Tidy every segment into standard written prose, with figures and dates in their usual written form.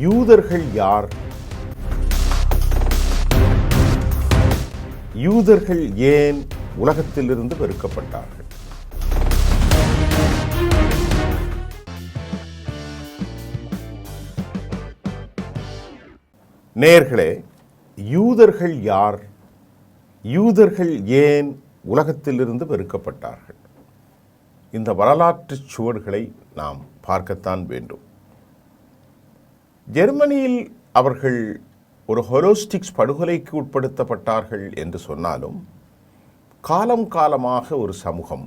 யூதர்கள் யார்? யூதர்கள் ஏன் உலகத்திலிருந்து வெறுக்கப்பட்டார்கள்? நேயர்களே, யூதர்கள் யார்? யூதர்கள் ஏன் உலகத்திலிருந்து வெறுக்கப்பட்டார்கள்? இந்த வரலாற்று சுவடுகளை நாம் பார்க்கத்தான் வேண்டும். ஜெர்மனியில் அவர்கள் ஒரு ஹோலோஸ்டிக்ஸ் படுகொலைக்கு உட்படுத்தப்பட்டார்கள் என்று சொன்னாலும், காலம் காலமாக ஒரு சமூகம்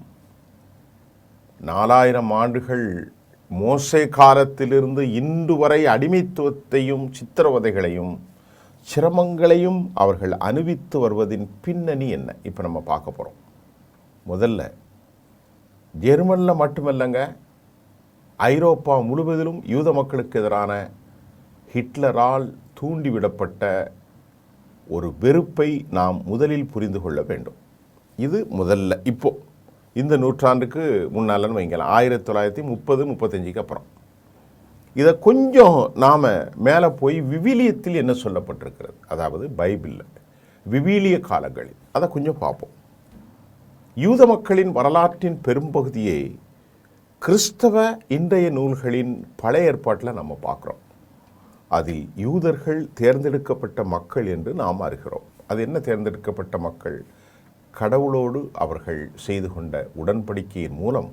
4000 ஆண்டுகள் மோசே காலத்திலிருந்து இன்று வரை அடிமைத்துவத்தையும் சித்திரவதைகளையும் சிரமங்களையும் அவர்கள் அனுபவித்து வருவதின் பின்னணி என்ன? இப்போ நம்ம பார்க்க போகிறோம். முதல்ல ஜெர்மனில் மட்டுமல்லங்க, ஐரோப்பா முழுவதிலும் யூத மக்களுக்கு எதிரான ஹிட்லரால் தூண்டிவிடப்பட்ட ஒரு வெறுப்பை நாம் முதலில் புரிந்து கொள்ள வேண்டும். இது முதல்ல இப்போ இந்த நூற்றாண்டுக்கு முன்னாலன்னு வைங்கலாம், 1930-35 அப்புறம். இதை கொஞ்சம் நாம் மேலே போய் விவிலியத்தில் என்ன சொல்லப்பட்டிருக்கிறது, அதாவது பைபிளில் விவிலிய காலங்களில் அதை கொஞ்சம் பார்ப்போம். யூத மக்களின் வரலாற்றின் பெரும்பகுதியை கிறிஸ்தவ இன்றைய நூல்களின் பழைய ஏற்பாட்டில் நம்ம பார்க்குறோம். அதில் யூதர்கள் தேர்ந்தெடுக்கப்பட்ட மக்கள் என்று நாம் அறிகிறோம். அது என்ன தேர்ந்தெடுக்கப்பட்ட மக்கள்? கடவுளோடு அவர்கள் செய்து கொண்ட உடன்படிக்கையின் மூலம்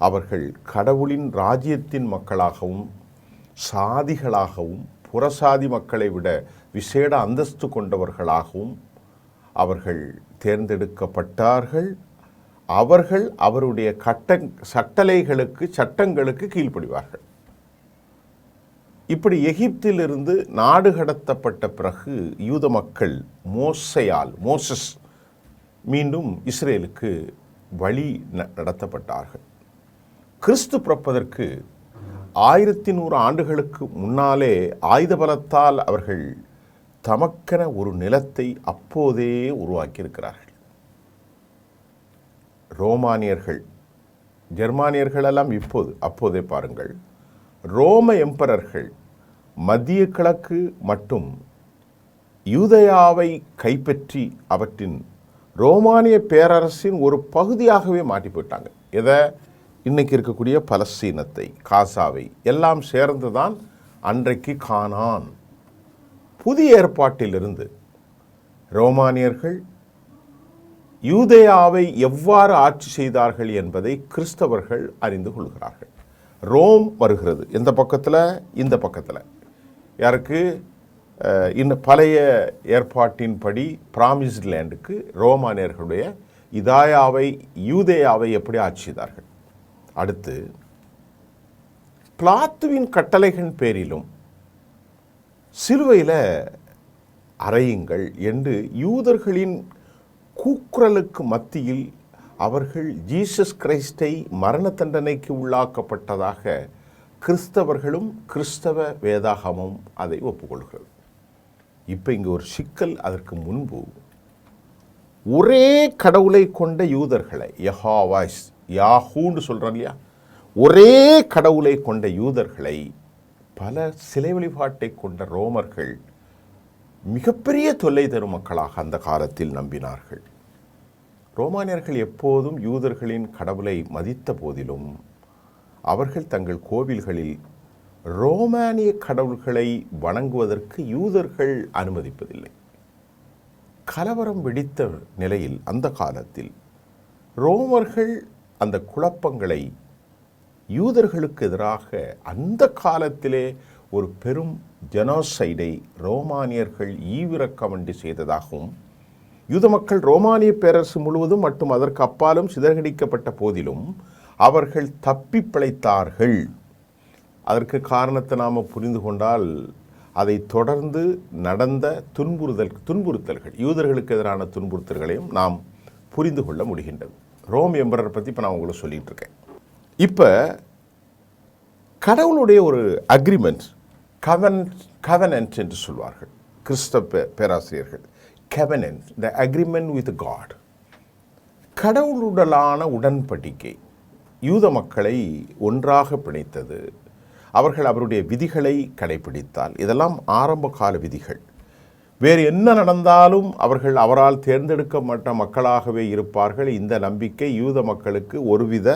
அவர்கள் கடவுளின் ராஜ்யத்தின் மக்களாகவும் சாதிகளாகவும் புறசாதி மக்களை விட விசேட அந்தஸ்து கொண்டவர்களாகவும் அவர்கள் தேர்ந்தெடுக்கப்பட்டார்கள். அவர்கள் அவருடைய சட்டங்களுக்கு கீழ்ப்படிவார்கள். இப்படி நாடு கடத்தப்பட்ட பிறகு யூத மக்கள் மோசஸ் மீண்டும் இஸ்ரேலுக்கு வழி நடத்தப்பட்டார்கள். கிறிஸ்து பிறப்பதற்கு 1100 ஆண்டுகளுக்கு முன்னாலே ஆயுத பலத்தால் அவர்கள் தமக்கென ஒரு நிலத்தை அப்போதே உருவாக்கியிருக்கிறார்கள். ரோமானியர்கள், ஜெர்மானியர்கள் எல்லாம் அப்போதே பாருங்கள், ரோம எம்பரர்கள் மத்திய கிழக்கு மற்றும் யூதயாவை கைப்பற்றி அவற்றின் ரோமானிய பேரரசின் ஒரு பகுதியாகவே மாற்றி போயிட்டாங்க. எதை? இன்னைக்கு இருக்கக்கூடிய பலஸ்தீனத்தை, காசாவை எல்லாம் சேர்ந்துதான் அன்றைக்கு கானான். புதிய ஏற்பாட்டிலிருந்து ரோமானியர்கள் யூதயாவை எவ்வாறு ஆட்சி செய்தார்கள் என்பதை கிறிஸ்தவர்கள் அறிந்து கொள்கிறார்கள். ரோம் வருகிறது எந்த பக்கத்தில்? இந்த பக்கத்தில். யாருக்கு? இன்னும் பழைய ஏற்பாட்டின்படி பிராமிஸ்ட் லேண்டுக்கு ரோமானியர்களுடைய யூதேயாவை எப்படி ஆட்சி செய்தார்கள். அடுத்து பிலாத்துவின் கட்டளைகளின் பேரிலும் சிலுவையில் அறையுங்கள் என்று யூதர்களின் கூக்குரலுக்கு மத்தியில் அவர்கள் ஜீசஸ் கிறிஸ்டை மரண தண்டனைக்கு உள்ளாக்கப்பட்டதாக கிறிஸ்தவர்களும் கிறிஸ்தவ வேதாகமும் அதை ஒப்புக்கொள்கிறது. இப்போ இங்கே ஒரு சிக்கல். அதற்கு முன்பு ஒரே கடவுளை கொண்ட யூதர்களை, யாஹூன்னு சொல்கிறோம் இல்லையா, ஒரே கடவுளை கொண்ட யூதர்களை பல சிலை வழிபாட்டை கொண்ட ரோமர்கள் மிகப்பெரிய தொல்லை தரும் மக்களாக அந்த காலத்தில் நம்பினார்கள். ரோமானியர்கள் எப்போதும் யூதர்களின் கடவுளை மதித்த போதிலும் அவர்கள் தங்கள் கோவில்களில் ரோமானிய கடவுள்களை வணங்குவதற்கு யூதர்கள் அனுமதிப்பதில்லை. கலவரம் வெடித்த நிலையில் அந்த காலத்தில் ரோமர்கள் அந்த குழப்பங்களை யூதர்களுக்கு எதிராக அந்த காலத்திலே ஒரு பெரும் ஜெனோசைடை ரோமானியர்கள் ஈவிரக்கமண்டி செய்ததாகவும், யூத மக்கள் ரோமானிய பேரரசு முழுவதும் மற்றும் அதற்கு அப்பாலும் சிதறடிக்கப்பட்ட போதிலும் அவர்கள் தப்பி பிழைத்தார்கள். அதற்கு காரணத்தை நாம் புரிந்து கொண்டால் அதை தொடர்ந்து நடந்த துன்புறுத்தல்கள், யூதர்களுக்கு எதிரான துன்புறுத்தல்களையும் நாம் புரிந்து கொள்ள முடிகின்றது. ரோம் எம்பரர் பற்றி இப்போ நான் உங்களுக்கு சொல்லிகிட்டு இருக்கேன். இப்போ கடவுளுடைய ஒரு அக்ரிமெண்ட், கவனன்ட் என்று சொல்வார்கள் கிறிஸ்தவ பேராசிரியர்கள். Covenant, the agreement with God, கடவுளுடனான உடன்படிக்கை யூத மக்களை ஒன்றாக பிணைத்தது. அவர்கள் அவருடைய விதிகளை கடைபிடித்தால், இதெல்லாம் ஆரம்ப கால விதிகள். வேறு என்ன நடந்தாலும் அவர்கள் அவரால் தேர்ந்தெடுக்கப்பட்ட மக்களாகவே இருப்பார்கள். இந்த நம்பிக்கை யூத மக்களுக்கு ஒருவித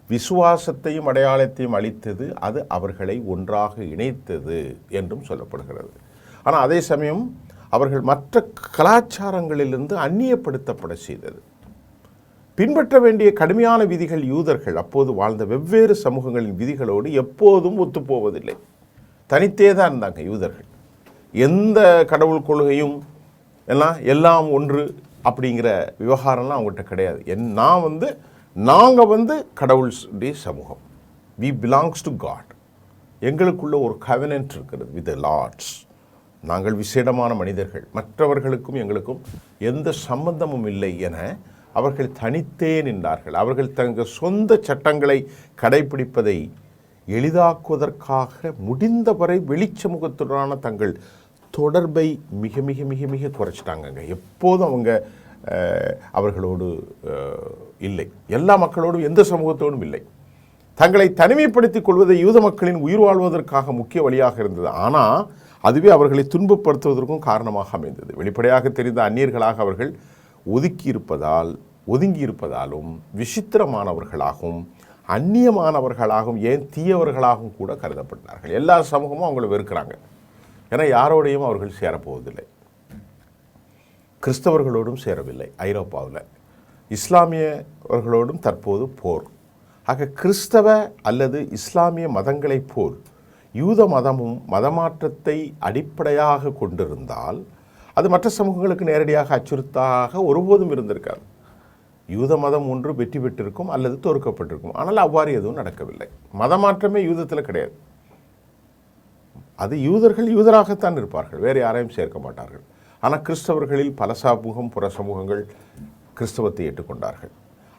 விசுவாசத்தையும் அடையாளத்தையும் அளித்தது. அது அவர்களை ஒன்றாக இணைத்தது என்றும் சொல்லப்படுகிறது. ஆனால் அதே சமயம் அவர்கள் மற்ற கலாச்சாரங்களிலிருந்து அந்நியப்படுத்தப்பட செய்தது. பின்பற்ற வேண்டிய கடுமையான விதிகள் யூதர்கள் அப்போது வாழ்ந்த வெவ்வேறு சமூகங்களின் விதிகளோடு எப்போதும் ஒத்துப்போவதில்லை. தனித்தே தான் இருந்தாங்க யூதர்கள். எந்த கடவுள் கொள்கையும் எல்லாம் ஒன்று அப்படிங்கிற விவகாரம்லாம் அவங்ககிட்ட கிடையாது. நாங்கள் கடவுளுடைய சமூகம். We belongs to God. எங்களுக்குள்ள ஒரு கவெனன்ட் இருக்கிறது வித் லார்ட்ஸ். நாங்கள் விசேடமான மனிதர்கள், மற்றவர்களுக்கும் எங்களுக்கும் எந்த சம்பந்தமும் இல்லை என அவர்கள் தனித்தே நின்றார்கள். அவர்கள் தங்கள் சொந்த சட்டங்களை கடைபிடிப்பதை எளிதாக்குவதற்காக முடிந்தவரை வெளிச்சமூகத்துடனான தங்கள் தொடர்பை மிக மிக மிக மிக குறைச்சிட்டாங்க. எப்போதும் அவர்களோடு இல்லை, எல்லா மக்களோடும் எந்த சமூகத்தோடும் இல்லை. தங்களை தனிமைப்படுத்திக் கொள்வதை யூத மக்களின் உயிர் வாழ்வதற்காக முக்கிய வழியாக இருந்தது. ஆனால் அதுவே அவர்களை துன்பப்படுத்துவதற்கும் காரணமாக அமைந்தது. வெளிப்படையாக தெரிந்த அந்நியர்களாக அவர்கள் ஒதுங்கி இருப்பதாலும் விசித்திரமானவர்களாகவும் அந்நியமானவர்களாகவும் ஏன் தீயவர்களாகவும் கூட கருதப்பட்டார்கள். எல்லா சமூகமும் அவங்களை வெறுக்கிறாங்க. ஏன்னா யாரோடையும் அவர்கள் சேரப்போவதில்லை. கிறிஸ்தவர்களோடும் சேரவில்லை. ஐரோப்பாவில் இஸ்லாமியவர்களோடும் தற்போது போர். ஆக கிறிஸ்தவ அல்லது இஸ்லாமிய மதங்களைப் போல் யூத மதமும் மதமாற்றத்தை அடிப்படையாக கொண்டிருந்தால் அது மற்ற சமூகங்களுக்கு நேரடியாக அச்சுறுத்தாக ஒருபோதும் இருந்திருக்காது. யூத மதம் ஒன்று வெற்றி பெற்றிருக்கும் அல்லது தோற்கப்பட்டிருக்கும். ஆனால் அவ்வாறு எதுவும் நடக்கவில்லை. மதமாற்றமே யூதத்தில் கிடையாது. அது யூதர்கள் யூதராகத்தான் இருப்பார்கள், வேறு யாரையும் சேர்க்க மாட்டார்கள். ஆனால் கிறிஸ்தவர்களில் பல சமூகம் புற சமூகங்கள் கிறிஸ்தவத்தை ஏற்றுக்கொண்டார்கள்.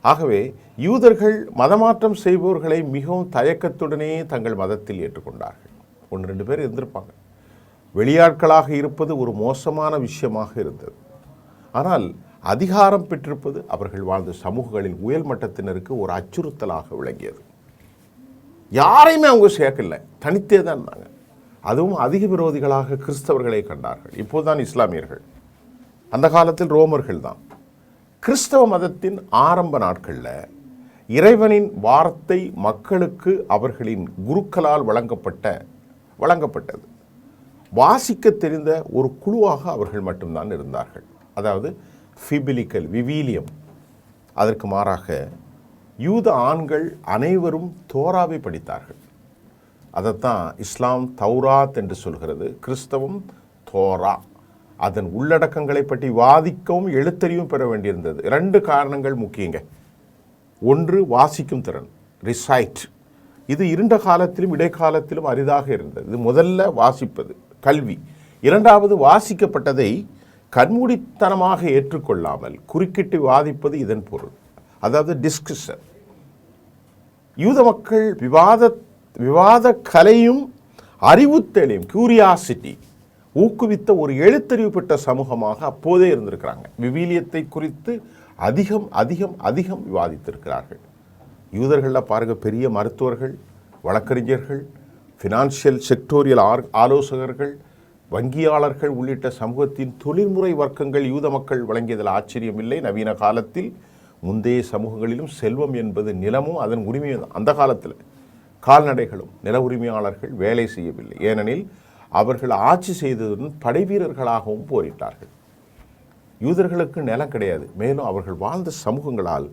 ஆகவே யூதர்கள் மதமாற்றம் செய்பவர்களை மிகவும் தயக்கத்துடனே தங்கள் மதத்தில் ஏற்றுக்கொண்டார்கள். 1-2 பேர் இருந்திருப்பாங்க. வெளியாட்களாக இருப்பது ஒரு மோசமான விஷயமாக இருந்தது. ஆனால் அதிகாரம் பெற்றிருப்பது அவர்கள் வாழ்ந்த சமூகங்களில் உயர் மட்டத்தினருக்கு ஒரு அச்சுறுத்தலாக விளங்கியது. யாரையுமே அவங்க சேர்க்கல, தனித்தே தான் இருந்தாங்க. அதுவும் அதிக விரோதிகளாக கிறிஸ்தவர்களை கண்டார்கள். இப்போதுதான் இஸ்லாமியர்கள், அந்த காலத்தில் ரோமர்கள் தான். கிறிஸ்தவ மதத்தின் ஆரம்ப நாட்களில் இறைவனின் வார்த்தை மக்களுக்கு அவர்களின் குருக்களால் வழங்கப்பட்டது. வாசிக்க தெரிந்த ஒரு குழுவாக அவர்கள் மட்டும்தான் இருந்தார்கள். அதாவது விவிலியம். அதற்கு மாறாக யூத ஆண்கள் அனைவரும் தோராவை படித்தார்கள். அதைத்தான் இஸ்லாம் தௌராத் என்று சொல்கிறது, கிறிஸ்தவம் தோரா. அதன் உள்ளடக்கங்களை பற்றி வாதிக்கவும் எழுத்தறிவும் பெற வேண்டியிருந்தது. 2 காரணங்கள் முக்கியங்க. ஒன்று வாசிக்கும் திறன், ரிசைட். இது இருண்ட காலத்திலும் இடைக்காலத்திலும் அரிதாக இருந்தது. இது முதல்ல வாசிப்பது கல்வி. இரண்டாவது வாசிக்கப்பட்டதை கண்மூடித்தனமாக ஏற்றுக்கொள்ளாமல் குறுக்கிட்டு வாதிப்பது இதன் பொருள். அதாவது டிஸ்கஷன். யூத மக்கள் விவாத கலையும் அறிவுத்தேலையும் கியூரியாசிட்டி ஊக்குவித்த ஒரு எழுத்தறிவு பெற்ற சமூகமாக அப்போதே இருந்திருக்கிறாங்க. விவிலியத்தை குறித்து அதிகம் அதிகம் அதிகம் விவாதித்திருக்கிறார்கள். யூதர்களில் பாருங்க, பெரிய மருத்துவர்கள், வழக்கறிஞர்கள், ஃபினான்ஷியல் செக்டோரியல் ஆலோசகர்கள், வங்கியாளர்கள் உள்ளிட்ட சமூகத்தின் தொழில்முறை வர்க்கங்கள் யூத மக்கள் வழங்கியதில் ஆச்சரியமில்லை. நவீன காலத்தில் முந்தைய சமூகங்களிலும் செல்வம் என்பது நிலமும் அதன் உரிமையும். அந்த காலத்தில் கால்நடைகளும் நில உரிமையாளர்கள் வேலை செய்யவில்லை. ஏனெனில் அவர்கள் ஆட்சி செய்ததுடன் படை வீரர்களாகவும் போரிட்டார்கள். யூதர்களுக்கு நிலம் கிடையாது. மேலும் அவர்கள் வாழ்ந்த சமூகங்களால்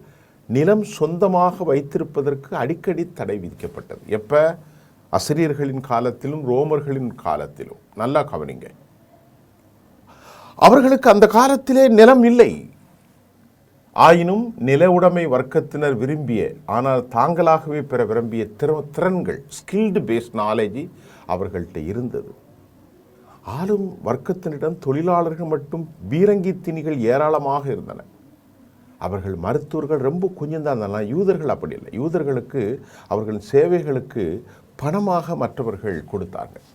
நிலம் சொந்தமாக வைத்திருப்பதற்கு அடிக்கடி தடை விதிக்கப்பட்டது. எப்போ? அசிரியர்களின் காலத்திலும் ரோமர்களின் காலத்திலும். நல்லா கவனிங்க. அவர்களுக்கு அந்த காலத்திலே நிலம் இல்லை. ஆயினும் நில உடைமை வர்க்கத்தினர் விரும்பிய, ஆனால் தாங்களாகவே பெற விரும்பிய திறன்கள், ஸ்கில்டு பேஸ்ட் நாலேஜ் அவர்கள்ட்ட இருந்தது. ஆளும் வர்க்கத்தினிடம் தொழிலாளர்கள் மற்றும் பீரங்கி திணிகள் ஏராளமாக இருந்தன. அவர்கள் மருத்துவர்கள் ரொம்ப கொஞ்சம் தான் இருந்தாலும் யூதர்கள் அப்படி இல்லை. யூதர்களுக்கு அவர்களின் சேவைகளுக்கு பணமாக மற்றவர்கள் கொடுத்தார்கள்.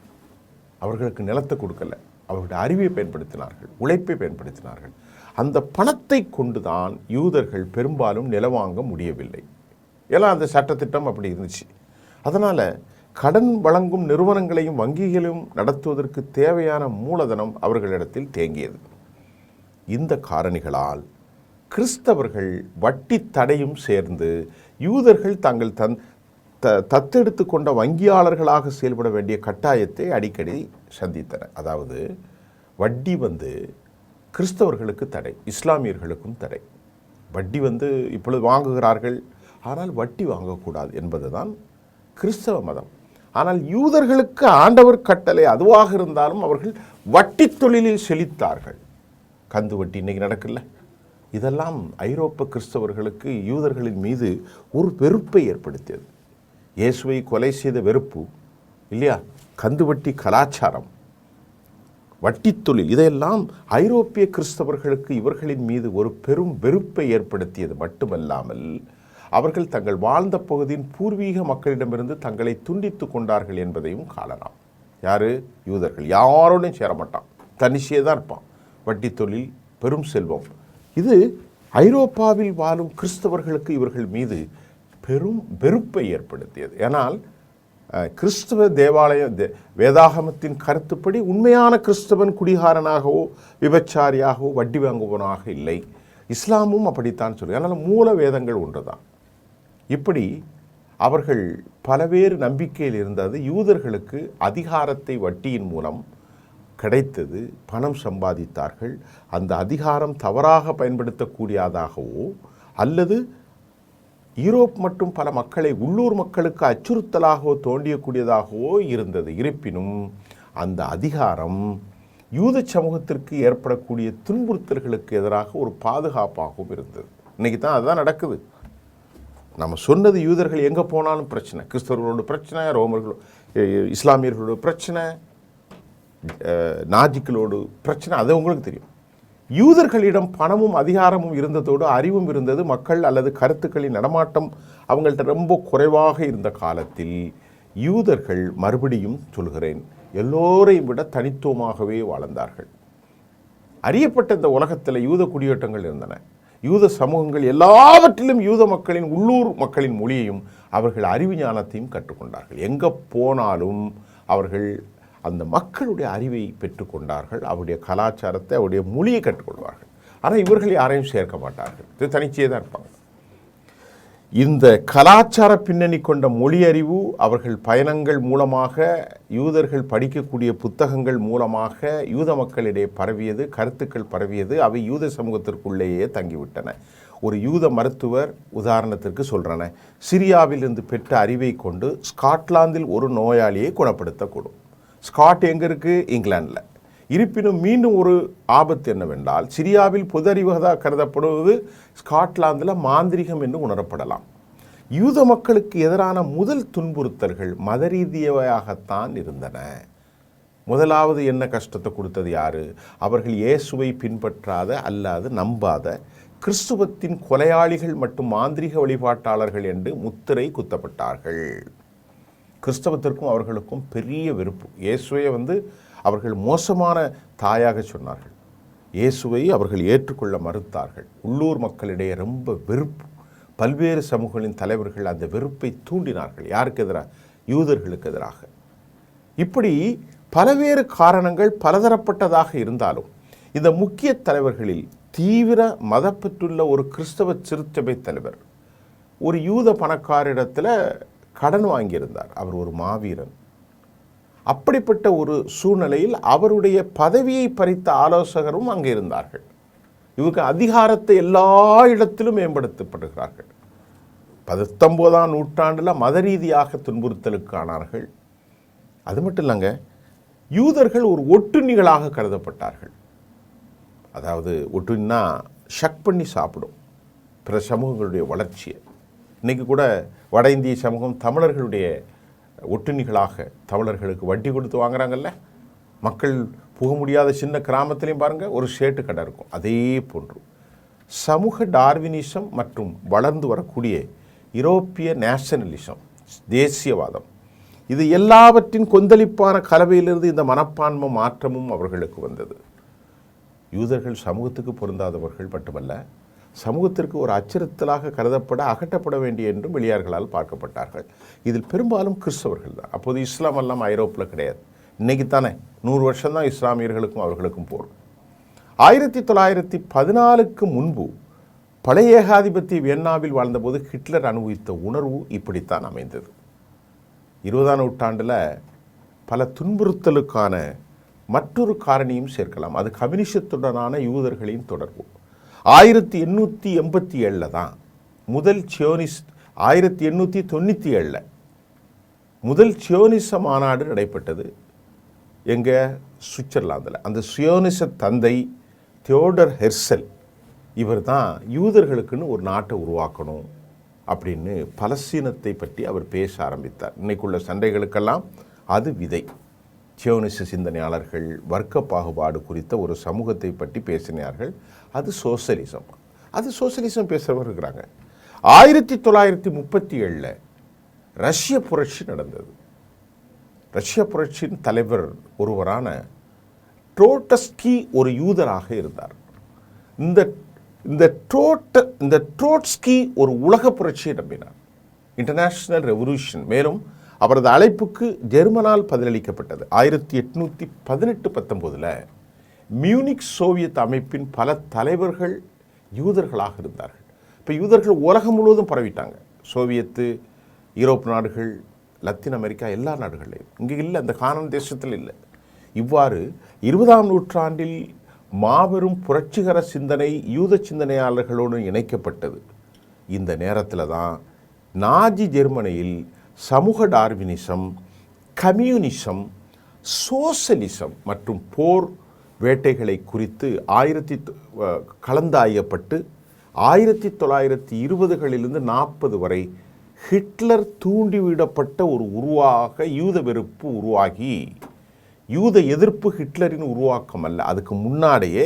அவர்களுக்கு நிலத்தை கொடுக்கல, அவர்களுடைய அறிவை பயன்படுத்தினார்கள், உழைப்பை பயன்படுத்தினார்கள். அந்த பணத்தை கொண்டுதான் யூதர்கள் பெரும்பாலும் நிலம் வாங்க முடியவில்லை. எல்லாம் அந்த சட்டத்திட்டம் அப்படி இருந்துச்சு. அதனால் கடன் வழங்கும் நிறுவனங்களையும் வங்கிகளையும் நடத்துவதற்கு தேவையான மூலதனம் அவர்களிடத்தில் தேங்கியது. இந்த காரணிகளால் கிறிஸ்தவர்கள் வட்டி தடையும் சேர்ந்து யூதர்கள் தாங்கள் தத்தெடுத்து கொண்ட வங்கியாளர்களாக செயல்பட வேண்டிய கட்டாயத்தை அடிக்கடி சந்தித்தனர். அதாவது வட்டி கிறிஸ்தவர்களுக்கு தடை, இஸ்லாமியர்களுக்கும் தடை. வட்டி இப்பொழுது வாங்குகிறார்கள், ஆனால் வட்டி வாங்கக்கூடாது என்பதுதான் கிறிஸ்தவ மதம். ஆனால் யூதர்களுக்கு ஆண்டவர் கட்டளை அதுவாக இருந்தாலும் அவர்கள் வட்டி தொழிலில் செழித்தார்கள். கந்து வட்டி இன்னைக்கு நடக்கல. இதெல்லாம் ஐரோப்பா கிறிஸ்தவர்களுக்கு யூதர்களின் மீது ஒரு வெறுப்பை ஏற்படுத்தியது. இயேசுவை கொலை செய்த வெறுப்பு இல்லையா, கந்துவட்டி கலாச்சாரம், வட்டி தொழில், இதையெல்லாம் ஐரோப்பிய கிறிஸ்தவர்களுக்கு இவர்களின் மீது ஒரு பெரும் வெறுப்பை ஏற்படுத்தியது மட்டுமல்லாமல் அவர்கள் தங்கள் வாழ்ந்த பகுதியின் பூர்வீக மக்களிடமிருந்து தங்களை துண்டித்து கொண்டார்கள் என்பதையும் காணலாம். யாரு? யூதர்கள். யாரோடையும் சேரமாட்டான், தனிச்சே தான் இருப்பான். வட்டி தொழில், பெரும் செல்வம். இது ஐரோப்பாவில் வாழும் கிறிஸ்தவர்களுக்கு இவர்கள் மீது பெரும் வெறுப்பை ஏற்படுத்தியது. ஏனால் கிறிஸ்தவ தேவாலய வேதாகமத்தின் கருத்துப்படி உண்மையான கிறிஸ்தவன் குடிகாரனாகவோ விபச்சாரியாகவோ வட்டி வாங்குவனாக இல்லை. இஸ்லாமும் அப்படித்தான் சொல்லு. அதனால் மூல வேதங்கள் ஒன்று தான். இப்படி அவர்கள் பலவேறு நம்பிக்கையில் இருந்தது. யூதர்களுக்கு அதிகாரத்தை வட்டியின் மூலம் கிடைத்தது, பணம் சம்பாதித்தார்கள். அந்த அதிகாரம் தவறாக பயன்படுத்தக்கூடியதாகவோ அல்லது யூரோப் மற்றும் பல மக்களை உள்ளூர் மக்களுக்கு அச்சுறுத்தலாகவோ தோண்டியக்கூடியதாகவோ இருந்தது. இருப்பினும் அந்த அதிகாரம் யூத சமூகத்திற்கு ஏற்படக்கூடிய துன்புறுத்தல்களுக்கு எதிராக ஒரு பாதுகாப்பாகவும் இருந்தது. இன்னைக்கு தான் அதுதான் நடக்குது. நம்ம சொன்னது யூதர்கள் எங்கே போனாலும் பிரச்சனை, கிறிஸ்தவர்களோட பிரச்சனை, ரோமர்களோட இஸ்லாமியர்களோட பிரச்சனை, நாஜிக்களோடு பிரச்சனை, அது உங்களுக்கு தெரியும். யூதர்களிடம் பணமும் அதிகாரமும் இருந்ததோடு அறிவும் இருந்தது. மக்கள் அல்லது கருத்துக்களின் நடமாட்டம் அவங்கள்ட்ட ரொம்ப குறைவாக இருந்த காலத்தில் யூதர்கள், மறுபடியும் சொல்கிறேன், எல்லோரையும் விட தனித்துவமாகவே வாழ்ந்தார்கள். அறியப்பட்ட இந்த உலகத்தில் யூத குடியேற்றங்கள் இருந்தன. யூத சமூகங்கள் எல்லாவற்றிலும் யூத மக்களின் உள்ளூர் மக்களின் மொழியையும் அவர்கள் அறிவு ஞானத்தையும் கற்றுக்கொண்டார்கள். எங்கே போனாலும் அவர்கள் அந்த மக்களுடைய அறிவை பெற்றுக்கொண்டார்கள், அவருடைய கலாச்சாரத்தை, அவருடைய மொழியை கற்றுக்கொள்வார்கள். ஆனால் இவர்கள் யாரையும் சேர்க்க மாட்டார்கள், இது தனிச்சே தான் இருப்பாங்க. இந்த கலாச்சார பின்னணி கொண்ட மொழி அறிவு அவர்கள் பயணங்கள் மூலமாக, யூதர்கள் படிக்கக்கூடிய புத்தகங்கள் மூலமாக யூத மக்களிடையே பரவியது, கருத்துக்கள் பரவியது. அவை யூத சமூகத்திற்குள்ளேயே தங்கிவிட்டன. ஒரு யூத மருத்துவர் உதாரணத்திற்கு சொல்கிறேன், சிரியாவிலிருந்து பெற்ற அறிவை கொண்டு ஸ்காட்லாந்தில் ஒரு நோயாளியை குணப்படுத்தக்கூடும். ஸ்காட் எங்கே இருக்குது? இங்கிலாந்தில். இருப்பினும் மீண்டும் ஒரு ஆபத்து என்னவென்றால், சிரியாவில் பொது அறிவாக கருதப்படுவது ஸ்காட்லாந்தில் மாந்திரிகம் என்று உணரப்படலாம். யூத மக்களுக்கு எதிரான முதல் துன்புறுத்தல்கள் மத ரீதியாகத்தான் இருந்தன. முதலாவது என்ன கஷ்டத்தை கொடுத்தது யாரு? அவர்கள் இயேசுவை பின்பற்றாத அல்லாது நம்பாத கிறிஸ்துவத்தின் கொலையாளிகள் மற்றும் மாந்திரிக வழிபாட்டாளர்கள் என்று முத்திரை குத்தப்பட்டார்கள். கிறிஸ்தவத்திற்கும் அவர்களுக்கும் பெரிய வெறுப்பு. இயேசுவை அவர்கள் மோசமான தாயாக சொன்னார்கள். இயேசுவை அவர்கள் ஏற்றுக்கொள்ள மறுத்தார்கள். உள்ளூர் மக்களிடையே ரொம்ப வெறுப்பு. பல்வேறு சமூகங்களின் தலைவர்கள் அந்த வெறுப்பை தூண்டினார்கள். யாருக்கு எதிராக? யூதர்களுக்கு எதிராக. இப்படி பல்வேறு காரணங்கள் பலதரப்பட்டதாக இருந்தாலும் இந்த முக்கிய தலைவர்களில் தீவிர மதப்பற்றுள்ள ஒரு கிறிஸ்தவ சிறுசபை தலைவர் ஒரு யூத பணக்காரிடத்தில் கடன் வாங்கியிருந்தார். அவர் ஒரு மாவீரன். அப்படிப்பட்ட ஒரு சூழ்நிலையில் அவருடைய பதவியை பறித்த ஆலோசகரும் அங்கே இருந்தார்கள். இவருக்கு அதிகாரத்தை எல்லா இடத்திலும் மேம்படுத்தப்படுகிறார்கள். 19ஆம் நூற்றாண்டில் மத ரீதியாக துன்புறுத்தலுக்கானார்கள். அது மட்டும் இல்லைங்க, யூதர்கள் ஒரு ஒட்டுண்ணிகளாக கருதப்பட்டார்கள். அதாவது ஒட்டுன்னா ஷக் பண்ணி சாப்பிடும் பிற சமூகங்களுடைய வளர்ச்சியை. இன்றைக்கி கூட வட இந்திய சமூகம் தமிழர்களுடைய ஒட்டுண்ணிகளாக, தமிழர்களுக்கு வட்டி கொடுத்து வாங்குறாங்கல்ல. மக்கள் புக முடியாத சின்ன கிராமத்திலையும் பாருங்கள் ஒரு ஷேட்டு கடை இருக்கும். அதே போன்று சமூக டார்வினிசம் மற்றும் வளர்ந்து வரக்கூடிய யூரோப்பிய நேஷனலிசம், தேசியவாதம், இது எல்லாவற்றின் கொந்தளிப்பான கலவையிலிருந்து இந்த மனப்பான்மை மாற்றமும் அவர்களுக்கு வந்தது. யூதர்கள் சமூகத்துக்கு பொருந்தாதவர்கள் மட்டுமல்ல, சமூகத்திற்கு ஒரு அச்சுறுத்தலாக கருதப்பட அகற்றப்பட வேண்டிய என்றும் வெளியார்களால் பார்க்கப்பட்டார்கள். இதில் பெரும்பாலும் கிறிஸ்தவர்கள் தான். அப்போது இஸ்லாம் எல்லாம் ஐரோப்பில் கிடையாது. இன்றைக்கி தானே 100 வருஷம்தான் இஸ்லாமியர்களுக்கும் அவர்களுக்கும் போர். 1914க்கு முன்பு பழைய ஏகாதிபத்திய வியன்னாவில் வாழ்ந்தபோது ஹிட்லர் அனுபவித்த உணர்வு இப்படித்தான் அமைந்தது. 20ஆம் நூற்றாண்டில் பல துன்புறுத்தலுக்கான மற்றொரு காரணியும் சேர்க்கலாம். அது கம்யூனிசத்துடனான யூதர்களின் தொடர்பு. 1887 தான் முதல் சியோனிஸ்ட் 1897 முதல் சியோனிச மாநாடு நடைபெற்றது. எங்கே? சுவிட்சர்லாந்தில். அந்த சியோனிச தந்தை தியோடர் ஹெர்சல் இவர் தான் யூதர்களுக்குன்னு ஒரு நாட்டை உருவாக்கணும் அப்படின்னு பலஸ்தீனத்தை பற்றி அவர் பேச ஆரம்பித்தார். இன்னைக்குள்ள சண்டைகளுக்கெல்லாம் அது விதை. சியோனிச சிந்தனையாளர்கள் வர்க்க பாகுபாடு குறித்த ஒரு சமூகத்தை பற்றி பேசினார்கள். அது சோசலிசம். பேசுகிறவர் இருக்கிறாங்க. 1937 ரஷ்ய புரட்சி நடந்தது. ரஷ்ய புரட்சியின் தலைவர் ஒருவரான ட்ரோட்ஸ்கி ஒரு யூதராக இருந்தார். இந்த ட்ரோட்ஸ்கி ஒரு உலக புரட்சியை நம்பினார், இன்டர்நேஷனல் ரெவல்யூஷன். மேலும் அவரது அழைப்புக்கு ஜெர்மனால் பதிலளிக்கப்பட்டது. 1818-19 மியூனிக் சோவியத் அமைப்பின் பல தலைவர்கள் யூதர்களாக இருந்தார்கள். இப்போ யூதர்கள் உலகம் முழுவதும் பரவிட்டாங்க. சோவியத்து, யூரோப் நாடுகள், லத்தீன் அமெரிக்கா, எல்லா நாடுகளையும். இங்கே இல்லை, அந்த கானான் தேசத்தில் இல்லை. இவ்வாறு 20ஆம் நூற்றாண்டில் மாபெரும் புரட்சிகர சிந்தனை யூத சிந்தனையாளர்களோடு இணைக்கப்பட்டது. இந்த நேரத்தில் தான் நாஜி ஜெர்மனியில் சமூக டார்வினிசம், கம்யூனிசம், சோசலிசம் மற்றும் போர் வேட்டைகளை குறித்து கலந்தாயப்பட்டு 1920களிலிருந்து 40 வரை ஹிட்லர் தூண்டிவிடப்பட்ட ஒரு உருவாக யூத வெறுப்பு உருவாகி, யூத எதிர்ப்பு ஹிட்லரின் உருவாக்கம் அல்ல, அதுக்கு முன்னாடியே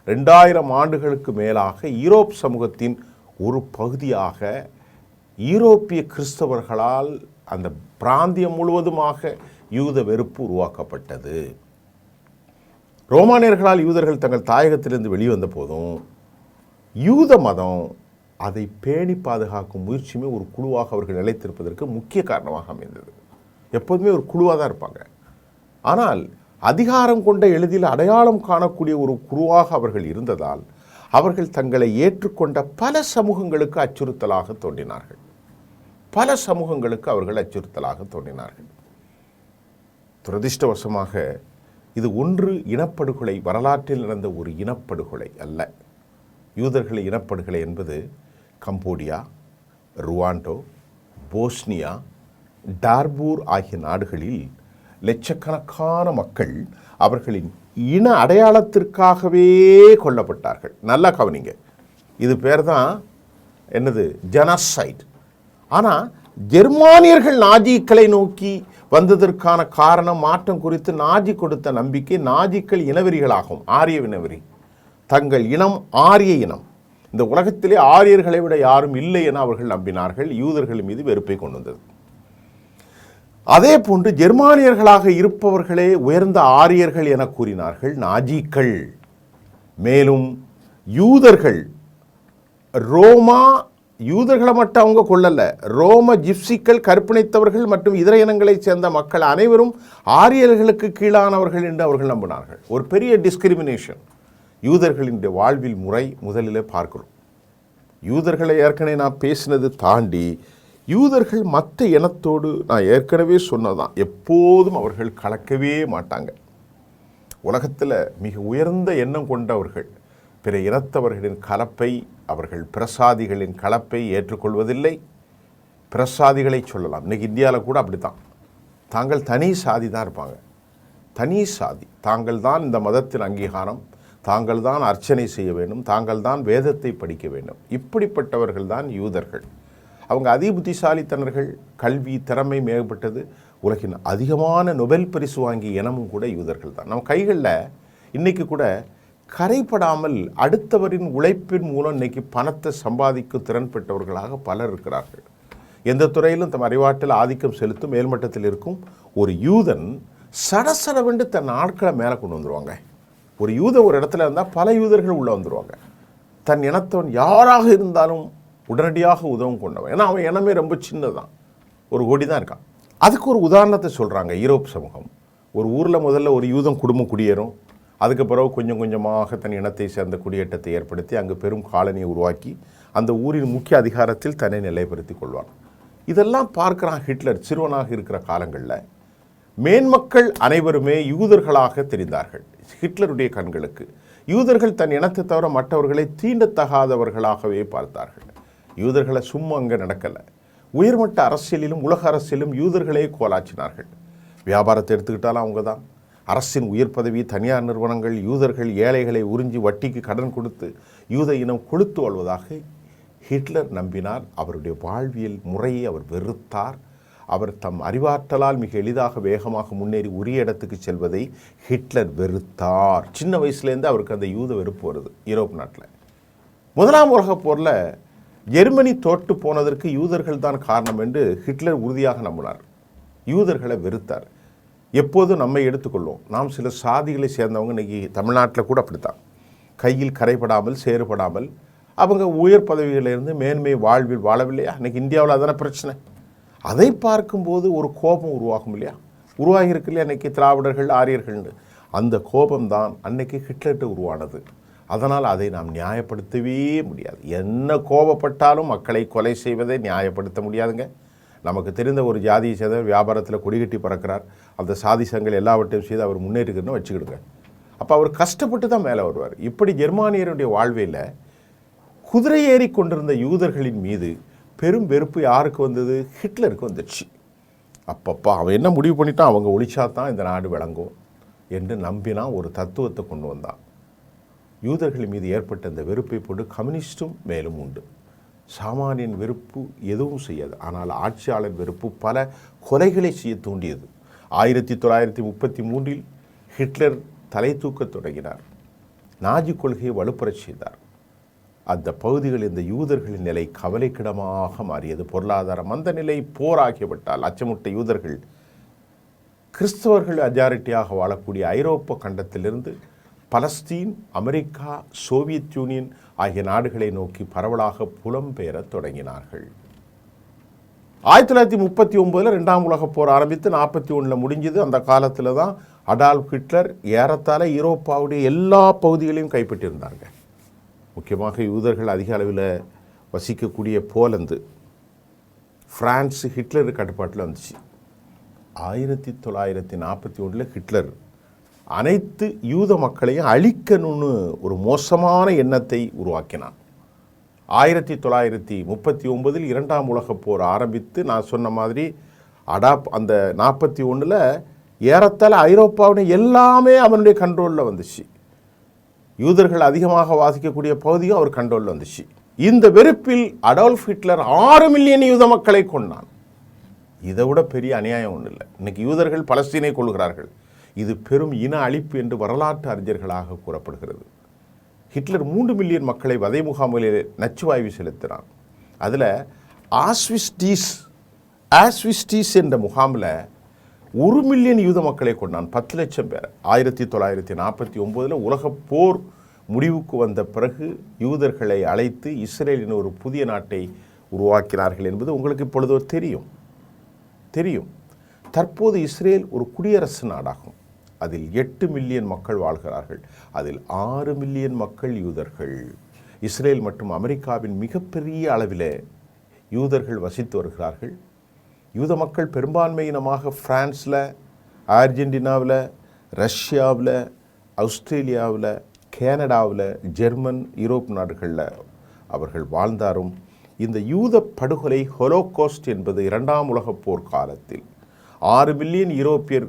2000 ஆண்டுகளுக்கு மேலாக யூரோப் சமூகத்தின் ஒரு பகுதியாக யூரோப்பிய கிறிஸ்தவர்களால் அந்த பிராந்தியம் முழுவதுமாக யூத வெறுப்பு உருவாக்கப்பட்டது. ரோமானியர்களால் யூதர்கள் தங்கள் தாயகத்திலிருந்து வெளிவந்த போதும் யூத மதம் அதை பேணி பாதுகாக்கும் முயற்சியுமே ஒரு குழுவாக அவர்கள் நிலைத்திருப்பதற்கு முக்கிய காரணமாக அமைந்தது. எப்போதுமே ஒரு குழுவாக தான் இருப்பாங்க. ஆனால் அதிகாரம் கொண்ட எளிதில் அடையாளம் காணக்கூடிய ஒரு குழுவாக அவர்கள் இருந்ததால் அவர்கள் தங்களை ஏற்றுக்கொண்ட பல சமூகங்களுக்கு அச்சுறுத்தலாக தோன்றினார்கள். துரதிர்ஷ்டவசமாக இது ஒன்று இனப்படுகொலை, வரலாற்றில் நடந்த ஒரு இனப்படுகொலை அல்ல. யூதர்களை இனப்படுகொலை என்பது கம்போடியா, ருவாண்டோ, போஸ்னியா, டார்பூர் ஆகிய நாடுகளில் லட்சக்கணக்கான மக்கள் அவர்களின் இன அடையாளத்திற்காகவே கொல்லப்பட்டார்கள். நல்லா கவனிங்க, இது பேர் தான் என்னது? ஜெனோசைட். ஆனால் ஜெர்மானியர்கள் நாஜிக்களை நோக்கி வந்ததற்கான காரணம், மாற்றம் குறித்து நாஜி கொடுத்த நம்பிக்கை, நாஜிக்கள் இனவெறிகளாகும், ஆரிய இனவெறி. தங்கள் இனம் ஆரிய இனம், இந்த உலகத்திலே ஆரியர்களை விட யாரும் இல்லை என அவர்கள் நம்பினார்கள். யூதர்கள் மீது வெறுப்பை கொண்டு வந்தது. அதே போன்று ஜெர்மானியர்களாக இருப்பவர்களே உயர்ந்த ஆரியர்கள் என கூறினார்கள் நாஜிக்கள். மேலும் யூதர்கள், யூதர்களை மட்டும் அவங்க கொள்ளல, ரோம ஜிப்சிக்கள், கற்பனைத்தவர்கள் மற்றும் இதர இனங்களைச் சேர்ந்த மக்கள் அனைவரும் ஆரியர்களுக்கு கீழானவர்கள் என்று அவர்கள் நம்பினார்கள். ஒரு பெரிய டிஸ்கிரிமினேஷன் யூதர்களின் வாழ்வில் முறை முதலில் பார்க்கிறோம். யூதர்களை ஏற்கனவே நான் பேசினது தாண்டி யூதர்கள் மற்ற இனத்தோடு நான் ஏற்கனவே சொன்னதான், எப்போதும் அவர்கள் கலக்கவே மாட்டாங்க. உலகத்தில் மிக உயர்ந்த எண்ணம் கொண்டவர்கள் பிற இனத்தவர்களின் கலப்பை, அவர்கள் பிரசாதிகளின் கலப்பை ஏற்றுக்கொள்வதில்லை. பிரசாதிகளை சொல்லலாம், இன்றைக்கி இந்தியாவில் கூட அப்படி தான். தாங்கள் தனி சாதி தான் இருப்பாங்க, தனி சாதி. தாங்கள் தான் இந்த மதத்தின் அங்கீகாரம், தாங்கள் தான் அர்ச்சனை செய்ய வேண்டும், தாங்கள் தான் வேதத்தை படிக்க வேண்டும். இப்படிப்பட்டவர்கள் தான் யூதர்கள். அவங்க அதிபுத்திசாலித்தனர்கள், கல்வி திறமை மேம்பட்டது. உலகின் அதிகமான நொபெல் பரிசு வாங்கிய இனமும் கூட யூதர்கள் தான். நம்ம கைகளில் இன்றைக்கி கூட கரைப்படாமல் அடுத்தவரின் உழைப்பின் மூலம் இன்றைக்கி பணத்தை சம்பாதிக்கும் திறன் பெற்றவர்களாக பலர் இருக்கிறார்கள். எந்த துறையிலும் தம் அறிவாற்றல் ஆதிக்கம் செலுத்தும் மேல்மட்டத்தில் இருக்கும் ஒரு யூதன் சடசடவென்று தன் ஆட்களை மேலே கொண்டு வந்துடுவாங்க. ஒரு யூத ஒரு இடத்துல இருந்தால் பல யூதர்கள் உள்ளே வந்துடுவாங்க. தன் இனத்தவன் யாராக இருந்தாலும் உடனடியாக உதவும் கொண்டவன். ஏன்னா அவன் இனமே ரொம்ப சின்னதான், 1 கோடி தான் இருக்கான். அதுக்கு ஒரு உதாரணத்தை சொல்கிறாங்க. யூரோப் சமூகம் ஒரு ஊரில் முதல்ல ஒரு யூதம் குடும்பம் குடியேறும். அதுக்கு பிறகு கொஞ்சம் கொஞ்சமாக தன் இனத்தை சேர்ந்த குடியேற்றத்தை ஏற்படுத்தி அங்கு பெரும் காலனியை உருவாக்கி அந்த ஊரின் முக்கிய அதிகாரத்தில் தன்னை நிலைப்படுத்தி கொள்வான். இதெல்லாம் பார்க்குறான் ஹிட்லர் சிறுவனாக இருக்கிற காலங்களில். மேன்மக்கள் அனைவருமே யூதர்களாக தெரிந்தார்கள் ஹிட்லருடைய கண்களுக்கு. யூதர்கள் தன் இனத்தை தவிர மற்றவர்களை தீண்டத்தகாதவர்களாகவே பார்த்தார்கள். யூதர்களை சும்மா அங்கே நடக்கலை. உயர்மட்ட அரசியலிலும் உலக அரசியலும் யூதர்களே கோலாச்சினார்கள். வியாபாரத்தை எடுத்துக்கிட்டாலும் அவங்க தான். அரசின் உயர் பதவி, தனியார் நிறுவனங்கள், யூதர்கள் ஏழைகளை உறிஞ்சி வட்டிக்கு கடன் கொடுத்து யூத இனம் கொளுத்து வாழ்வதாக ஹிட்லர் நம்பினார். அவருடைய வாழ்வியல் முறையை அவர் வெறுத்தார். அவர் தம் அறிவாற்றலால் மிக எளிதாக வேகமாக முன்னேறி உரிய இடத்துக்கு செல்வதை ஹிட்லர் வெறுத்தார். சின்ன வயசுலேருந்து அவருக்கு அந்த யூத வெறுப்பு வருது. யூரோப் நாட்டில் 1ஆம் உலகப் போரில் ஜெர்மனி தோற்று போனதற்கு யூதர்கள் தான் காரணம் என்று ஹிட்லர் உறுதியாக நம்பினார். யூதர்களை வெறுத்தார். எப்போதும் நம்மை எடுத்துக்கொள்வோம். நாம் சில சாதிகளை சேர்ந்தவங்க இன்றைக்கி தமிழ்நாட்டில் கூட அப்படித்தான். கையில் கரைப்படாமல் சேறுபடாமல் அவங்க உயர் பதவிகளிலிருந்து மேன்மை வாழ்வில் வாழவில்லையா? இன்றைக்கி இந்தியாவில் அதான பிரச்சனை. அதை பார்க்கும்போது ஒரு கோபம் உருவாகும் இல்லையா? உருவாகியிருக்கு இல்லையா? அன்றைக்கி திராவிடர்கள், ஆரியர்கள்னு அந்த கோபம்தான் அன்னைக்கு ஹிட்லர்கிட்ட உருவானது. அதனால் அதை நாம் நியாயப்படுத்தவே முடியாது. என்ன கோபப்பட்டாலும் மக்களை கொலை செய்வதை நியாயப்படுத்த முடியாதுங்க. நமக்கு தெரிந்த ஒரு ஜாதியை சேர்ந்த வியாபாரத்தில் கொடிகட்டி பறக்கிறார். அந்த சாதி சங்கங்கள் எல்லாவற்றையும் செய்து அவர் முன்னேறிக்கணும்னு வச்சுக்கிடுங்க. அப்போ அவர் கஷ்டப்பட்டு தான் மேலே வருவார். இப்படி ஜெர்மானியருடைய வாழ்வையில் குதிரை ஏறி கொண்டிருந்த யூதர்களின் மீது பெரும் வெறுப்பு யாருக்கு வந்தது? ஹிட்லருக்கு வந்துடுச்சு. அப்பப்பா அவன் என்ன முடிவு பண்ணிட்டான், அவங்க ஒழிச்சா தான் இந்த நாடு விளங்கும் என்று நம்பினா ஒரு தத்துவத்தை கொண்டு வந்தான். யூதர்கள் மீது ஏற்பட்ட இந்த வெறுப்பை போட்டு கம்யூனிஸ்டும் மேலும் உண்டு. சாமானியன் வெறுப்பு எதுவும் செய்யாது. ஆனால் ஆட்சியாளர் வெறுப்பு பல கொலைகளை செய்ய தூண்டியது. 1933 ஹிட்லர் தலை தூக்கத் தொடங்கினார். நாஜி கொள்கையை வலுப்பெறச் செய்தார். அந்த பகுதிகளில் இந்த யூதர்களின் நிலை கவலைக்கிடமாக மாறியது. பொருளாதார மந்த நிலை, போர் ஆகியவிட்டால் அச்சமுட்ட யூதர்கள் கிறிஸ்தவர்கள் அஜாரிட்டியாக வாழக்கூடிய ஐரோப்பா கண்டத்திலிருந்து பலஸ்தீன், அமெரிக்கா, சோவியத் யூனியன் ஆகிய நாடுகளை நோக்கி பரவலாக புலம்பெயரத் தொடங்கினார்கள். 1939 2ஆம் உலகப் போர் ஆரம்பித்து 41 முடிஞ்சது. அந்த காலத்தில் தான் அடால்ஃப் ஹிட்லர் ஏறத்தாழ ஐரோப்பாவுடைய எல்லா பகுதிகளையும் கைப்பற்றியிருந்தாங்க. முக்கியமாக யூதர்கள் அதிக அளவில் வசிக்கக்கூடிய போலந்து, பிரான்ஸ் ஹிட்லர் கட்டுப்பாட்டில் வந்துச்சு. 1941 ஹிட்லர் அனைத்து யூத மக்களையும் அழிக்கணும்னு ஒரு மோசமான எண்ணத்தை உருவாக்கினான். 1939 2ஆம் உலகப் போர் ஆரம்பித்து நான் சொன்ன மாதிரி அந்த 41 ஏறத்தாழ ஐரோப்பாவுடைய எல்லாமே அவனுடைய கண்ட்ரோலில் வந்துச்சு. யூதர்கள் அதிகமாக வாசிக்கக்கூடிய பகுதியும் அவர் கண்ட்ரோலில் வந்துச்சு. இந்த வெறுப்பில் அடால்ஃப் ஹிட்லர் 6 மில்லியன் யூத மக்களை கொண்டான். இதை விட பெரிய அநியாயம் ஒன்றும் இல்லை. இன்னைக்கு யூதர்கள் பலஸ்தீனை கொள்கிறார்கள். இது பெரும் இன அழிப்பு என்று வரலாற்று அறிஞர்களாக கூறப்படுகிறது. ஹிட்லர் 3 மில்லியன் மக்களை வதை முகாம்களில் நச்சுவாய்வு செலுத்தினான். அதில் ஆஸ்விஸ்டீஸ் என்ற முகாமில் 1 மில்லியன் யூத மக்களை கொண்டான், 10 லட்சம் பேர். 1949 உலகப் போர் முடிவுக்கு வந்த பிறகு யூதர்களை அழைத்து இஸ்ரேலின் ஒரு புதிய நாட்டை உருவாக்கினார்கள் என்பது உங்களுக்கு இப்பொழுதோ தெரியும். தற்போது இஸ்ரேல் ஒரு குடியரசு நாடாகும். அதில் 8 மில்லியன் மக்கள் வாழ்கிறார்கள். அதில் 6 மில்லியன் மக்கள் யூதர்கள். இஸ்ரேல் மற்றும் அமெரிக்காவின் மிகப்பெரிய அளவில் யூதர்கள் வசித்து வருகிறார்கள். யூத மக்கள் பெரும்பான்மையினமாக பிரான்ஸில், அர்ஜென்டினாவில், ரஷ்யாவில், ஆஸ்திரேலியாவில், கனடாவில், ஜெர்மன், யூரோப் நாடுகளில் அவர்கள் வாழ்ந்தாரும் இந்த யூத படுகொலை ஹோலோகாஸ்ட் என்பது 2ஆம் உலகப் போர் காலத்தில் 6 மில்லியன் யூரோப்பியர்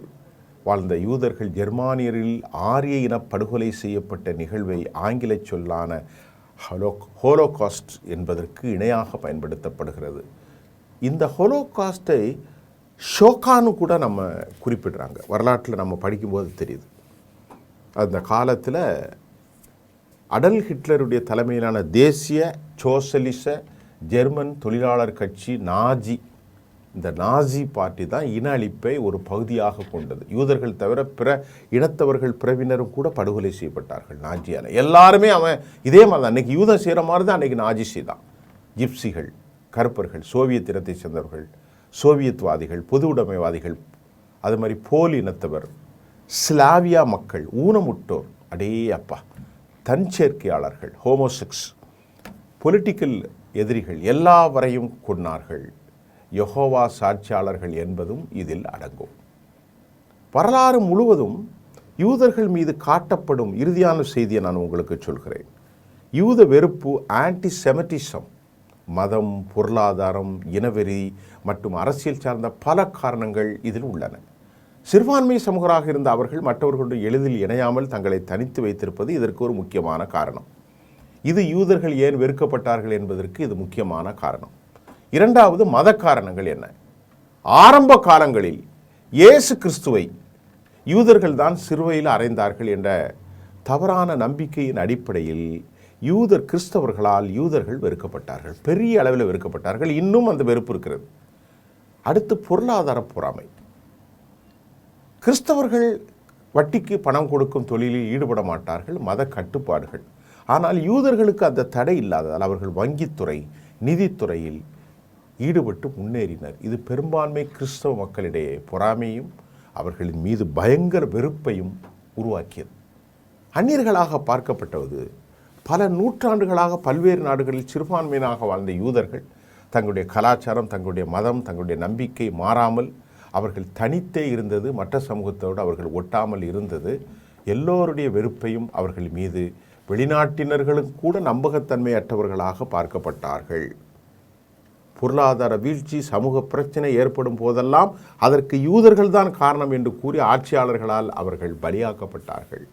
வாழ்ந்த யூதர்கள் ஜெர்மானியரில் ஆரிய இன படுகொலை செய்யப்பட்ட நிகழ்வை ஆங்கில சொல்லான ஹோலோகாஸ்ட் என்பதற்கு இணையாக பயன்படுத்தப்படுகிறது. இந்த ஹோலோகாஸ்ட்டை ஷோகான்னு கூட நம்ம குறிப்பிடுறாங்க. வரலாற்றில் நம்ம படிக்கும்போது தெரியுது. அந்த காலத்தில் அடல்ஃப் ஹிட்லருடைய தலைமையிலான தேசிய சோசலிச ஜெர்மன் தொழிலாளர் கட்சி நாஜி இந்த நாசி பார்ட்டி தான் இன அழிப்பை ஒரு பகுதியாக கொண்டது. யூதர்கள் தவிர பிற இனத்தவர்கள் பிறவினரும் கூட படுகொலை செய்யப்பட்டார்கள் நாஜியால். எல்லாருமே அவன் இதே மாதிரி தான். அன்றைக்கி யூதம் செய்கிற மாதிரி தான் அன்றைக்கி நாஜி செய்தான். ஜிப்சிகள், கருப்பர்கள், சோவியத் இனத்தை சேர்ந்தவர்கள், சோவியத்வாதிகள், பொது உடைமைவாதிகள், அது மாதிரி போல் இனத்தவர், ஸ்லாவியா மக்கள், ஊனமுட்டோர், அடே அப்பா, தன்சேர்க்கையாளர்கள், ஹோமோசெக்ஸ், பொலிட்டிக்கல் எதிரிகள் எல்லாவரையும் கொன்னார்கள். யெகோவா சாட்சியாளர்கள் என்பதும் இதில் அடங்கும். வரலாறு முழுவதும் யூதர்கள் மீது காட்டப்படும் இறுதியான செய்தியை நான் உங்களுக்கு சொல்கிறேன். யூத வெறுப்பு, ஆன்டிசெமிட்டிசம், மதம், பொருளாதாரம், இனவெறி மற்றும் அரசியல் சார்ந்த பல காரணங்கள் இதில் உள்ளன. சிறுபான்மை சமூகராக இருந்த அவர்கள் மற்றவர்களுடன் எளிதில் இணையாமல் தங்களை தனித்து வைத்திருப்பது இதற்கு ஒரு முக்கியமான காரணம். இது யூதர்கள் ஏன் வெறுக்கப்பட்டார்கள் என்பதற்கு இது முக்கியமான காரணம். இரண்டாவது, மத காரணங்கள் என்ன? ஆரம்ப காலங்களில் இயேசு கிறிஸ்துவை யூதர்கள் தான் சிலுவையில் அறைந்தார்கள் என்ற தவறான நம்பிக்கையின் அடிப்படையில் கிறிஸ்தவர்களால் யூதர்கள் வெறுக்கப்பட்டார்கள், பெரிய அளவில் வெறுக்கப்பட்டார்கள். இன்னும் அந்த வெறுப்பு இருக்கிறது. அடுத்து, பொருளாதார பொறாமை. கிறிஸ்தவர்கள் வட்டிக்கு பணம் கொடுக்கும் தொழிலில் ஈடுபட மாட்டார்கள், மத கட்டுப்பாடுகள். ஆனால் யூதர்களுக்கு அந்த தடை இல்லாததால் அவர்கள் வங்கித்துறை, நிதித்துறையில் ஈடுபட்டு முன்னேறினர். இது பெரும்பான்மை கிறிஸ்தவ மக்களிடையே பொறாமையும் அவர்களின் மீது பயங்கர வெறுப்பையும் உருவாக்கியது. அந்நியர்களாக பார்க்கப்பட்டது பல நூற்றாண்டுகளாக பல்வேறு நாடுகளில் சிறுபான்மையினாக வாழ்ந்த யூதர்கள் தங்களுடைய கலாச்சாரம், தங்களுடைய மதம், தங்களுடைய நம்பிக்கை மாறாமல் அவர்கள் தனித்தே இருந்தது, மற்ற சமூகத்தோடு அவர்கள் ஒட்டாமல் இருந்தது. எல்லோருடைய வெறுப்பையும் அவர்கள் மீது வெளிநாட்டினர்களும் கூட நம்பகத்தன்மையற்றவர்களாக பார்க்கப்பட்டார்கள். பொருளாதார வீழ்ச்சி, சமூக பிரச்சனை ஏற்படும் போதெல்லாம் அதற்கு யூதர்கள் தான் காரணம் என்று கூறி ஆட்சியாளர்களால் அவர்கள் பலியாக்கப்பட்டார்கள்.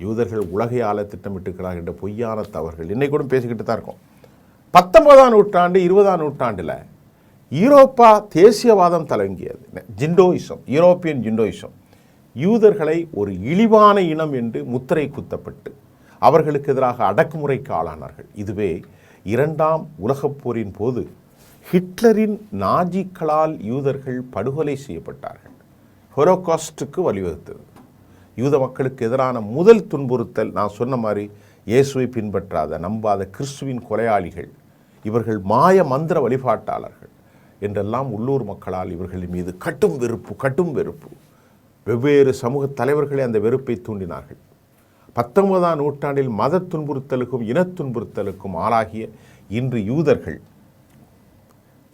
யூதர்கள் உலகை ஆள திட்டமிட்டுக்கிறார்கள் என்ற பொய்யான தவறுகள் இன்னைக்கு கூட பேசிக்கிட்டு தான் இருக்கோம். 19ஆம் நூற்றாண்டு 20ஆம் நூற்றாண்டில் யூரோப்பா தேசியவாதம் தலங்கியது. ஜிண்டோயிசம், யூரோப்பியன் ஜிண்டோயிசம், யூதர்களை ஒரு இழிவான இனம் என்று முத்திரை குத்தப்பட்டு அவர்களுக்கு எதிராக அடக்குமுறைக்கு ஆளானார்கள். இதுவே 2ஆம் உலகப் போரின் போது ஹிட்லரின் நாஜிக்களால் யூதர்கள் படுகொலை செய்யப்பட்டார்கள். ஹோலோகாஸ்டுக்கு வழிவகுத்தது. யூத மக்களுக்கு எதிரான முதல் துன்புறுத்தல், நான் சொன்ன மாதிரி இயேசுவை பின்பற்றாத நம்பாத கிறிஸ்துவின் கொலையாளிகள், இவர்கள் மாய மந்திர வழிபாட்டாளர்கள் என்றெல்லாம் உள்ளூர் மக்களால் இவர்களின் மீது கட்டும் வெறுப்பு. வெவ்வேறு சமூக தலைவர்களே அந்த வெறுப்பை தூண்டினார்கள். 19ஆம் நூற்றாண்டில் மத துன்புறுத்தலுக்கும் இனத்துன்புறுத்தலுக்கும் ஆளாகிய இன்று யூதர்கள்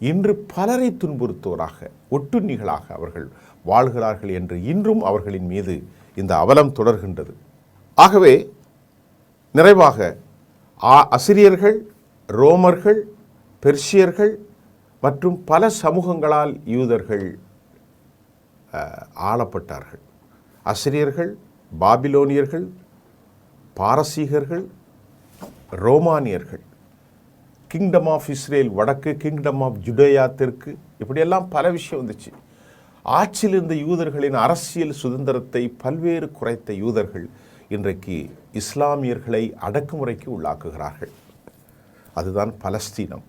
இன்று பலரை துன்புறுத்துவராக, ஒட்டுண்ணிகளாக அவர்கள் வாழ்கிறார்கள் என்று இன்றும் அவர்களின் மீது இந்த அவலம் தொடர்கின்றது. ஆகவே நிறைவாக அசிரியர்கள், ரோமர்கள், பெர்சியர்கள் மற்றும் பல சமூகங்களால் யூதர்கள் ஆளப்பட்டார்கள். அசிரியர்கள், பாபிலோனியர்கள், பாரசீகர்கள், ரோமானியர்கள், கிங்டம் ஆஃப் இஸ்ரேல் வடக்கு, கிங்டம் ஆஃப் ஜுடேயா தெற்கு, இப்படியெல்லாம் பல விஷயம் வந்துச்சு. ஆட்சியில் இருந்த யூதர்களின் அரசியல் சுதந்திரத்தை பல்வேறு குறைத்த யூதர்கள் இன்றைக்கு இஸ்லாமியர்களை அடக்குமுறைக்கு உள்ளாக்குகிறார்கள். அதுதான் பலஸ்தீனம்.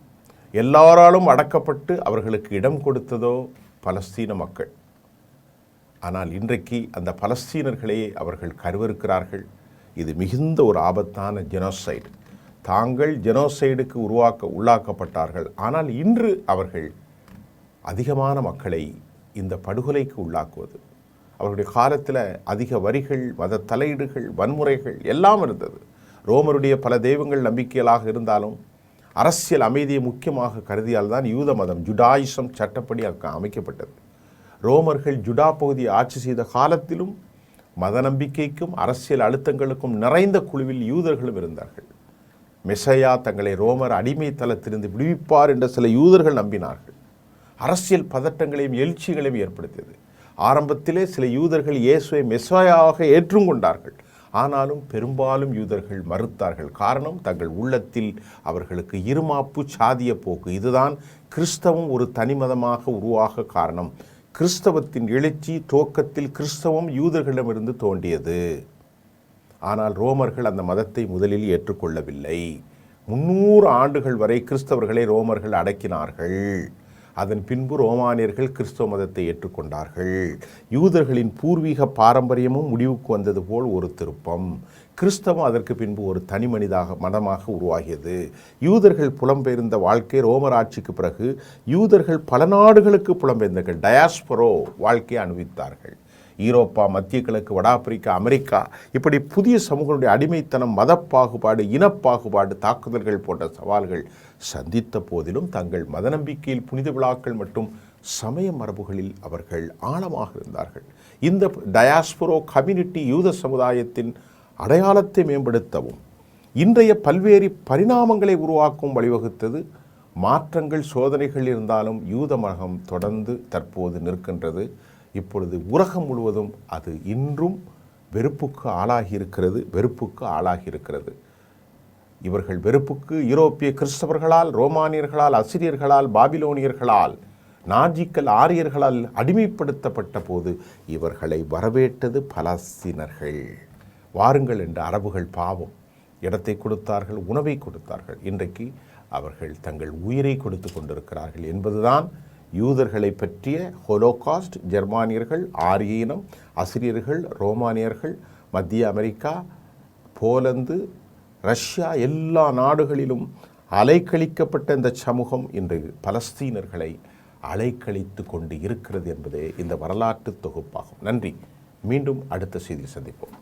எல்லாராலும் அடக்கப்பட்டு அவர்களுக்கு இடம் கொடுத்ததோ பலஸ்தீன மக்கள். ஆனால் இன்றைக்கு அந்த பலஸ்தீனர்களே அவர்கள் கருவறுக்கிறார்கள். இது மிகுந்த ஒரு ஆபத்தான ஜெனோசைடு. தாங்கள் ஜெனோசைடுக்கு உள்ளாக்கப்பட்டார்கள். ஆனால் இன்று அவர்கள் அதிகமான மக்களை இந்த படுகொலைக்கு உள்ளாக்குவது. அவருடைய காலத்தில் அதிக வரிகள், மத தலையீடுகள், வன்முறைகள் எல்லாம் இருந்தது. ரோமருடைய பல தெய்வங்கள் நம்பிக்கைகளாக இருந்தாலும் அரசியல் அமைதியை முக்கியமாக கருதியால் தான் யூத மதம், ஜுடாயிசம் சட்டப்படி அமைக்கப்பட்டது. ரோமர்கள் ஜுடா பகுதியை ஆட்சி செய்த காலத்திலும் மத நம்பிக்கைக்கும் அரசியல் அழுத்தங்களுக்கும் நிறைந்த குழுவில் யூதர்களும் இருந்தார்கள். மெசையா தங்களை ரோமர் அடிமை தளத்திலிருந்து விடுவிப்பார் என்ற சில யூதர்கள் நம்பினார்கள். அரசியல் பதட்டங்களையும் எழுச்சிகளையும் ஏற்படுத்தியது. ஆரம்பத்திலே சில யூதர்கள் இயேசுவை மெசையாக ஏற்றுக்கொண்டார்கள். ஆனாலும் பெரும்பாலும் யூதர்கள் மறுத்தார்கள். காரணம், தங்கள் உள்ளத்தில் அவர்களுக்கு இருமாப்பு, சாதிய போக்கு. இதுதான் கிறிஸ்தவம் ஒரு தனிமதமாக உருவாக காரணம். கிறிஸ்தவத்தின் எழுச்சி துவக்கத்தில் கிறிஸ்தவம் யூதர்களிடமிருந்து தோன்றியது. ஆனால் ரோமர்கள் அந்த மதத்தை முதலில் ஏற்றுக்கொள்ளவில்லை. 300 ஆண்டுகள் வரை கிறிஸ்தவர்களை ரோமர்கள் அடக்கினார்கள். அதன் பின்பு ரோமானியர்கள் கிறிஸ்தவ மதத்தை ஏற்றுக்கொண்டார்கள். யூதர்களின் பூர்வீக பாரம்பரியமும் முடிவுக்கு வந்தது போல் ஒரு திருப்பம். கிறிஸ்தவம் அதற்கு பின்பு ஒரு தனி மதமாக உருவாகியது. யூதர்கள் புலம்பெயர்ந்த வாழ்க்கை ரோமர் ஆட்சிக்கு பிறகு யூதர்கள் பல நாடுகளுக்கு புலம்பெயர்ந்தார்கள். டயாஸ்பரோ வாழ்க்கையை அனுபவித்தார்கள். ஈரோப்பா, மத்திய கிழக்கு, வட ஆப்பிரிக்கா, அமெரிக்கா இப்படி புதிய சமூகங்களுடைய அடிமைத்தனம், மதப்பாகுபாடு, இனப்பாகுபாடு, தாக்குதல்கள் போன்ற சவால்கள் சந்தித்த போதிலும் தங்கள் மத நம்பிக்கையில், புனித விழாக்கள் மற்றும் சமய மரபுகளில் அவர்கள் ஆழமாக இருந்தார்கள். இந்த டயாஸ்பரோ கம்யூனிட்டி யூத சமுதாயத்தின் அடையாளத்தை மேம்படுத்தவும் இன்றைய பல்வேறு பரிணாமங்களை உருவாக்கவும் வழிவகுத்தது. மாற்றங்கள், சோதனைகள் இருந்தாலும் யூத மதம் தொடர்ந்து தற்போது நிற்கின்றது. இப்பொழுது உலகம் முழுவதும் அது இன்றும் வெறுப்புக்கு ஆளாகியிருக்கிறது. இவர்கள் வெறுப்புக்கு யூரோப்பிய கிறிஸ்தவர்களால், ரோமானியர்களால், அசிரியர்களால், பாபிலோனியர்களால், நாஜிக்கள், ஆரியர்களால் அடிமைப்படுத்தப்பட்ட போது இவர்களை வரவேற்றது பலஸ்தீனர்கள். வாருங்கள் என்ற அரபுகள் பாவம் இடத்தை கொடுத்தார்கள், உணவை கொடுத்தார்கள். இன்றைக்கு அவர்கள் தங்கள் உயிரை கொடுத்து கொண்டிருக்கிறார்கள் என்பதுதான் யூதர்களை பற்றிய ஹோலோகாஸ்ட். ஜெர்மானியர்கள், ஆரிய இனம், அசிரியர்கள், ரோமானியர்கள், மத்திய அமெரிக்கா, போலந்து, ரஷ்யா எல்லா நாடுகளிலும் அலைக்கழிக்கப்பட்ட இந்த சமூகம் இன்று பலஸ்தீனர்களை அலைக்கழித்து கொண்டு இருக்கிறது என்பதே இந்த வரலாற்று தொகுப்பாகும். நன்றி. மீண்டும் அடுத்த செய்தி சந்திப்போம்.